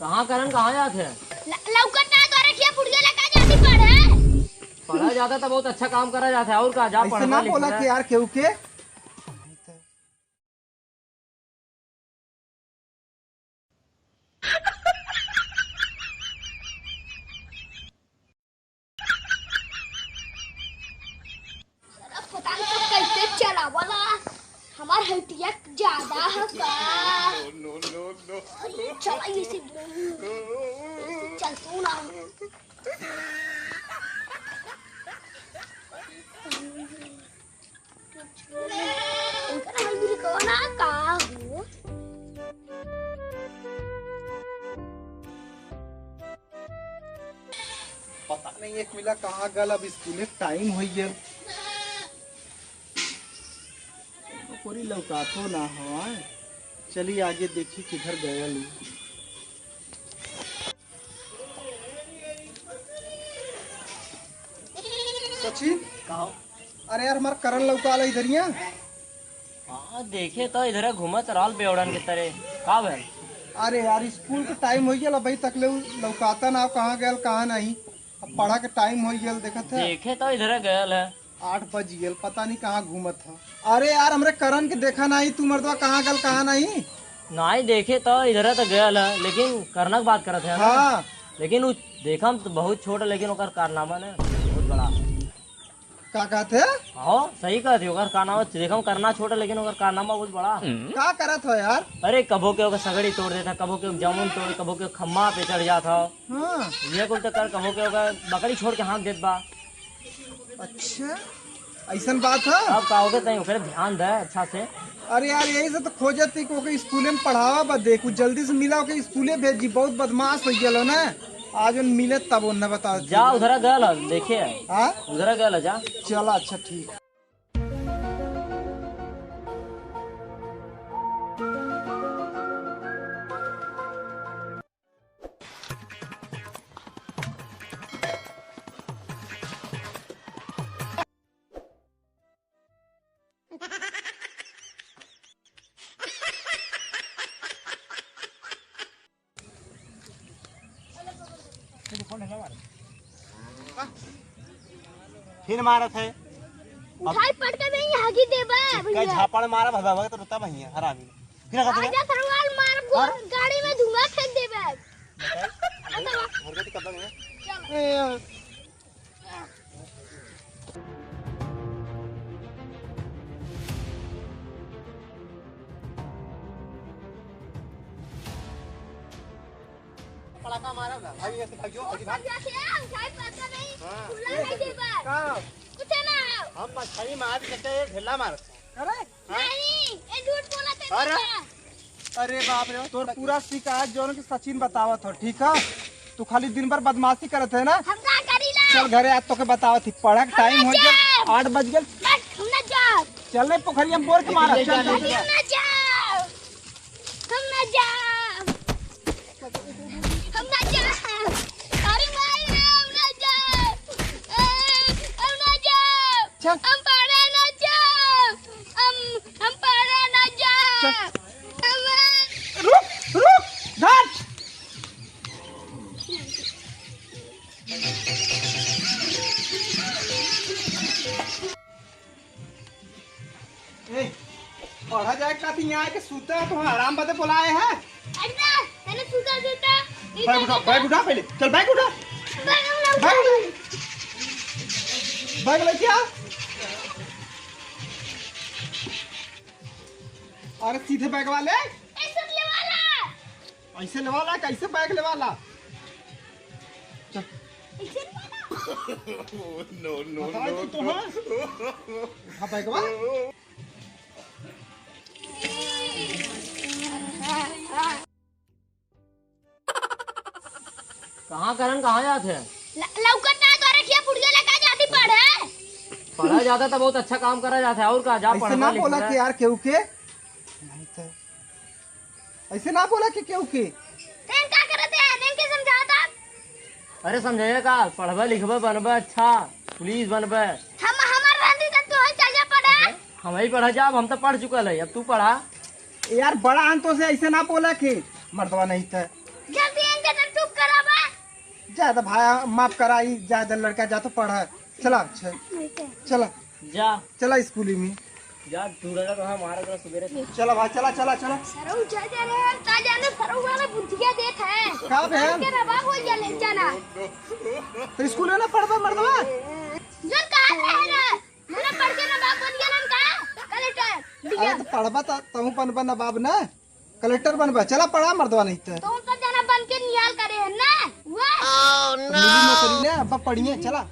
कहाँ करन कहाँ जाते हैं? लौकत ना तो रखिए बुढ़िया लगा जाती पढ़े। पढ़ा जाता तो बहुत अच्छा काम करा जाता है। और का जा ऐसे पढ़ना ना लिखना बोला है। कि यार केहू के अब पता नहीं सब कैसे चला वाला हमार हटिया ज्यादा है का। नो चला ये से चल तू ना इनका हम भी कौन आ का हो। पता नहीं एक मिला कहाँ गल। अब स्कूल टाइम हो गया। कोई लौकातो ना हवा। चलिए आगे देखी किधर गया लू। सचिन कहो। अरे यार हमारा करण लौका ला इधर यहाँ। हाँ देखे तो इधर घूमत रहल बेवड़न के तरह का भैल। अरे यार स्कूल के टाइम हो गया भाई तक ले लौकाता ना कहाँ गया कहाँ नहीं। अब पढ़ा के टाइम हो गया देखत है देखे तो इधर गयल है। 8 बज गया पता नहीं कहाँ घूमत था। अरे यार हमरे करण के देखा नहीं तू मर्दवा कहाँ गल कहाँ नहीं। नहीं देखे तो इधर तो गयल है लेकिन करना की बात करत है ना। हाँ लेकिन वो देखा तो बहुत छोटा लेकिन ओकर कारनामा ने बहुत बड़ा। का कहते हाँ सही कहती ओकर कारनामा देखा करना छोटा लेकिन ओकर कारनामा बहुत बड़ा। का करत हो यार। अरे कबो के ओकर सगड़ी तोड़ देता, कबो के जामुन तोड़, कबो के खम्मा पे चढ़ जाता। हाँ ये कुल तो कर कबो के ओकर बकरी छोड़ के हाँक देत बा। अच्छा ऐसन बात है। अब कहोगे तई ओकरे ध्यान दे अच्छा से। अरे यार यही से तो खोजती कि ओके स्कूले में पढ़ावा बदे कुछ जल्दी से मिला ओके स्कूले भेजी। बहुत बदमाश हो गया ना आज उन मिले तब उन्हें बता जा उधर गयल है, देखे हाँ उधर गयल है, जा। चला अच्छा ठीक। फिर मारत है उठाई पट के नहीं हगी देबा कई भैया। झापड़ मारा भगा तो रुता भैया हरामी फिर आजा सरवाल मार गाड़ी में धुआं फेंक देबा। हरकत कब है चल पड़ाका मारा ना भाई ऐसे भागियो भागी भाग जाके उठाई पट के नहीं हाँ। खुला नहीं देबा का कुछ ना हो। हम मछली मार सकते हैं ढेला मार अरे नहीं ये झूठ बोला ते अरे। अरे बाप रे तोर पूरा शिकायत जो कि सचिन बतावत हो ठीक है। तू खाली दिन भर बदमाशी करत है ना। हम का करीला चल घरे आज तो के बतावत थी पढ़ा के टाइम हो गया 8 बज गए। बस हम ना जाओ चलने पोखरिया में बोर के मारा चल हम ना जाओ हम ना जाओ हम ना जाओ। अरे भाई हम ना जाओ हम ना जाओ चल हम पढ़े ना जाओ हम पढ़े ना जाओ रुक रुक धट। ए पढ़ा जाए का थी यहाँ के सूता है तो आराम बदे बुलाए हैं। अड्डा मैंने सुता सुता बैग उठा पहले चल बैग उठा बैग बैग लेके आ। अरे सीधे बैग वाले ऐसा ले वाला ऐसे लेवाला कैसे बैग लेवाला। ऐसे वाला नो नो बताओ तो है हाँ बैग वाला। कहाँ करन कहाँ जाते हैं? लौकत ना तो रखिए बुढ़िया लगा जाती पढ़े। पढ़ा जाता तो बहुत अच्छा काम करा जाता है। और का जा ऐसे पढ़ना ना बोला लिखना कि है। यार केहू के नहीं तो ऐसे ना बोला कि केहू के। तेन का करते हैं तेन के समझाता। अरे समझे का पढ़बे लिखबे बनबे अच्छा पुलिस बनबे। हम हमार रहती तो तू चल जा पढ़े। हम ही पढ़ा जाब हम तो पढ़ चुकल है अब तू पढ़ा। यार बड़ा अंतों से ऐसे ना बोला कि मर्दवा नहीं था। जल्दी ज्यादा भाई माफ कराई, ज्यादा लड़का जा तो पढ़। चला चला जा चला स्कूल में जा, दूर कहाँ मारा करा सवेरे से। चला भाई, चला चला चला। सरऊ जा जा रे, ता जाने सरऊ वाला बुद्धिया देत है। का बहन? के रवा हो जा ले जाना। तो स्कूल में ना पढ़वा मर्दवा? जो कहा है रे, मैंने पढ़ के नवाब बन गया ना का? कलेक्टर। अरे तो पढ़वा तू बनबा नवाब ना, कलेक्टर बनबा। चला पढ़ा मर्दवा नहीं तो तो जाना बन के निहाल करे है ना। वाह। मिली नौकरी ना, अब पढ़िए चला।